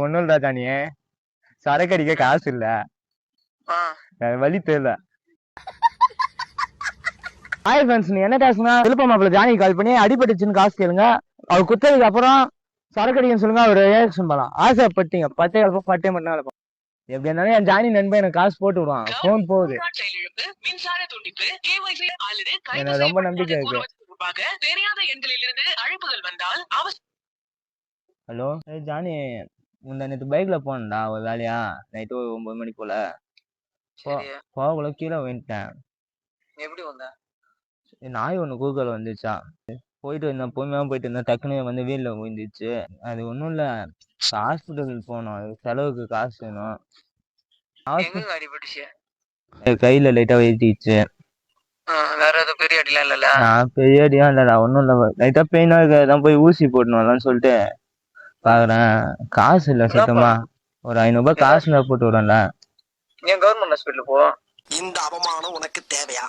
ஒன்னும் இல்லடா ஜானி, சரக்கு அடிக்க காசு இல்ல, வழி தெரியல. ஹாய் ஃப்ரெண்ட்ஸ், நீ என்ன பேசுனா விழுப்ப மாப்பிள்ள ஜானி கால் பண்ணி அடிபட்டுச்சுன்னு காசு கேளுங்க. அவர் குத்ததுக்கு அப்புறம் சரக்கு அடிக்கன்னு சொல்லுங்க. அவர் ரியாக்ஷன் பண்ணலாம். ஆசைப்பட்டீங்க பட்டே கலப்போம் பட்டே மட்டும் கலப்போம். எப்படி இருந்தாலும் என் ஜானி நண்பன் எனக்கு காசு போட்டு விடுவான். போன் போகுது, எனக்கு ரொம்ப நம்பிக்கை இருக்கு. ஹலோ ஜானி, நேற்று பைக்ல போனேன்டா ஒரு வேலையா. நைட்டு 9 மணி போல போகக்குள்ள கீழே வந்துட்டேன். எப்படி வந்த? நாய் ஒண்ணு கூகுள் வந்துச்சா, போயிட்டு இருந்தேன், பொறுமையா போயிட்டு இருந்தேன், டக்குனு வந்து வீல்ல விழுந்துச்சு. அது ஒண்ணும் இல்ல, ஹாஸ்பிட்டல் போனோம், செலவுக்கு காசு வேணும். கையில லைட்டா வெட்டிச்சு. வேற ஏதோ பெரிய அடிலாம் இல்ல? பெரிய அடியா இல்லடா, ஒன்னும் இல்ல, லைட்டா பெயினா இருக்கதான் போய் ஊசி போடணும்லான்னு சொல்லிட்டு பாக்குறேன். காசு இல்ல சுத்தமா. ஒரு 500 ரூபாய் காசு இருந்தா போட்டு விடல. ஏன் கவர்மெண்ட் ஹாஸ்பிட்டல் போ. இந்த அவமானம் உனக்கு தேவையா?